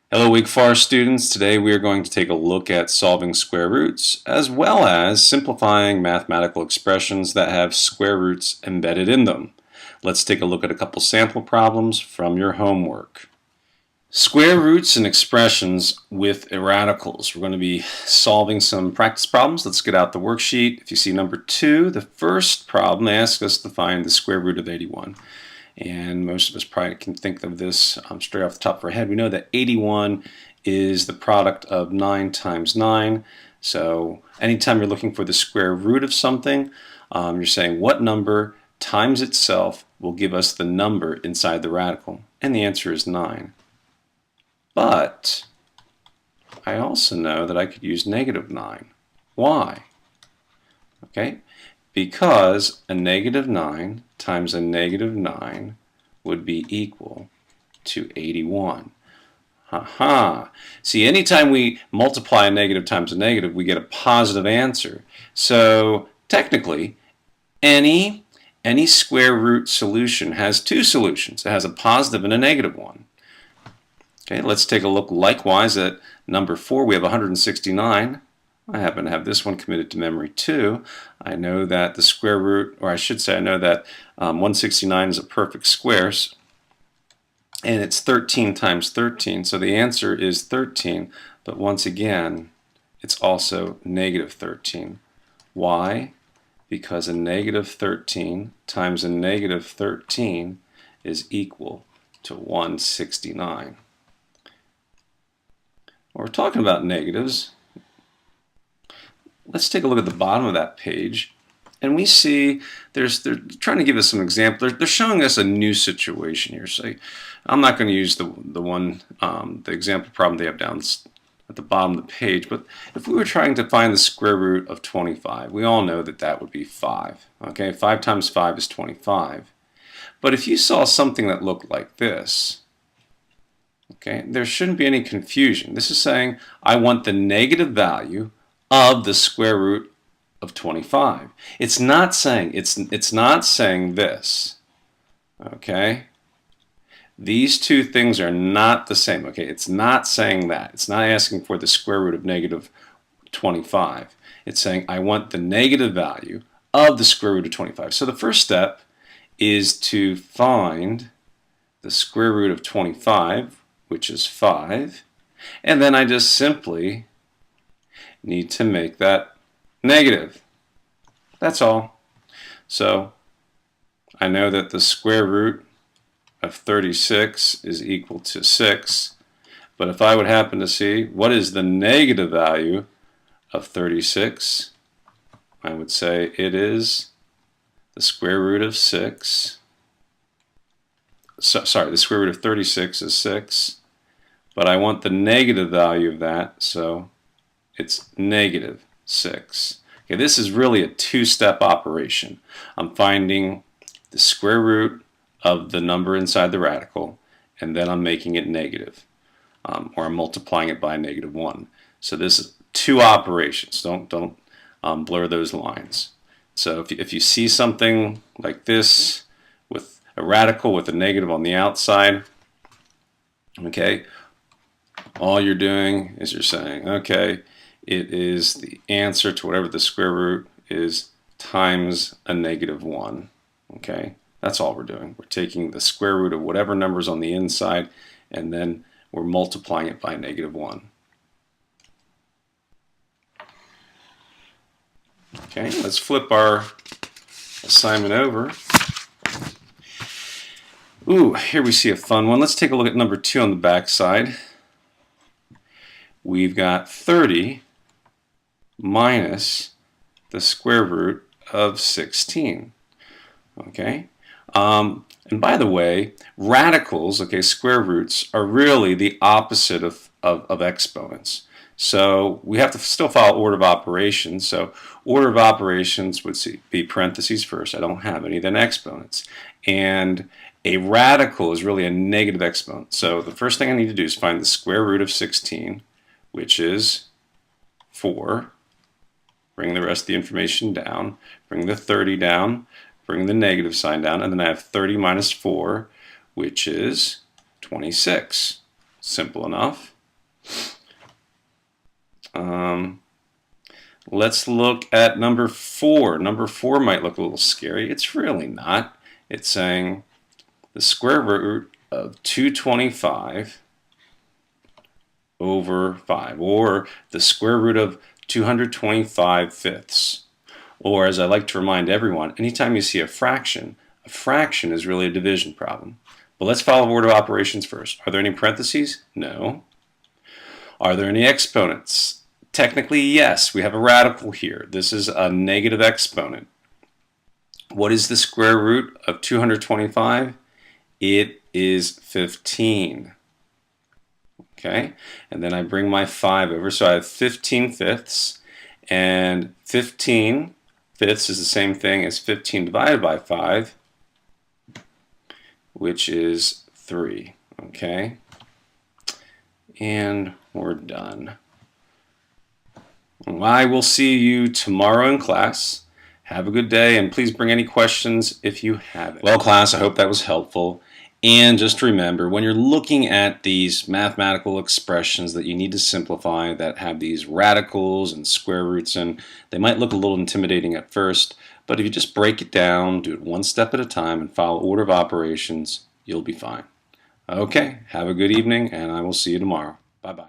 Hello Wake Forest students. Today we are going to take a look at solving square roots as well as simplifying mathematical expressions that have square roots embedded in them. Let's take a look at a couple sample problems from your homework. Square roots and expressions with radicals. We're going to be solving some practice problems. Let's get out the worksheet. If you see number 2, the first problem asks us to find the square root of 81. And most of us probably can think of this straight off the top of our head. We know that 81 is the product of 9 times 9. So anytime you're looking for the square root of something, you're saying what number times itself will give us the number inside the radical. And the answer is 9. But I also know that I could use negative 9. Why? Okay. Because a negative 9 times a negative 9 would be equal to 81. Haha. See, anytime we multiply a negative times a negative, we get a positive answer. So technically, any square root solution has two solutions. It has a positive and a negative one. Okay, let's take a look likewise at number 4. We have 169. I happen to have this one committed to memory too. I know that the square root, or I should say I know that 169 is a perfect square, and it's 13 times 13, so the answer is 13, but once again, it's also negative 13. Why? Because a negative 13 times a negative 13 is equal to 169. Well, we're talking about negatives. Let's take a look at the bottom of that page, and we see they're trying to give us some examples. They're showing us a new situation here. So I'm not going to use the example problem they have down at the bottom of the page, but if we were trying to find the square root of 25, we all know that that would be 5. Okay, 5 times 5 is 25. But if you saw something that looked like this, okay, there shouldn't be any confusion. This is saying I want the negative value of the square root of 25. It's not saying this. Okay? These two things are not the same. Okay? It's not saying that. It's not asking for the square root of negative 25. It's saying I want the negative value of the square root of 25. So the first step is to find the square root of 25, which is 5, and then I just simply need to make that negative. That's all. So I know that the square root of 36 is equal to 6, but if I would happen to see what is the negative value of 36, I would say it is the square root of 6. Sorry, the square root of 36 is 6, but I want the negative value of that, so it's negative 6. Okay, this is really a two-step operation. I'm finding the square root of the number inside the radical, and then I'm making it negative, or I'm multiplying it by negative 1. So this is two operations. Don't blur those lines. So if you see something like this with a radical with a negative on the outside, okay, all you're doing is you're saying, okay, it is the answer to whatever the square root is times a negative 1. Okay, that's all we're doing. We're taking the square root of whatever number's on the inside, and then we're multiplying it by negative 1. Okay, let's flip our assignment over. Ooh, here we see a fun one. Let's take a look at number 2 on the back side. We've got 30 minus the square root of 16. Okay? And by the way, radicals, okay, square roots, are really the opposite of exponents. So we have to still follow order of operations. So order of operations would be parentheses first. I don't have any. Then exponents. And a radical is really a negative exponent. So the first thing I need to do is find the square root of 16, which is 4. Bring the rest of the information down. Bring the 30 down. Bring the negative sign down. And then I have 30 minus 4, which is 26. Simple enough. Let's look at number 4. Number 4 might look a little scary. It's really not. It's saying the square root of 225 over 5, or the square root of 225 fifths. Or, as I like to remind everyone, anytime you see a fraction is really a division problem. But let's follow order of operations first. Are there any parentheses? No. Are there any exponents? Technically, yes. We have a radical here. This is a negative exponent. What is the square root of 225? It is 15. Okay, and then I bring my 5 over, so I have 15 fifths, and 15 fifths is the same thing as 15 divided by 5, which is 3. Okay, and we're done. I will see you tomorrow in class. Have a good day, and please bring any questions if you have it. Well, class, I hope that was helpful. And just remember, when you're looking at these mathematical expressions that you need to simplify that have these radicals and square roots in, they might look a little intimidating at first, but if you just break it down, do it one step at a time, and follow order of operations, you'll be fine. Okay, have a good evening, and I will see you tomorrow. Bye-bye.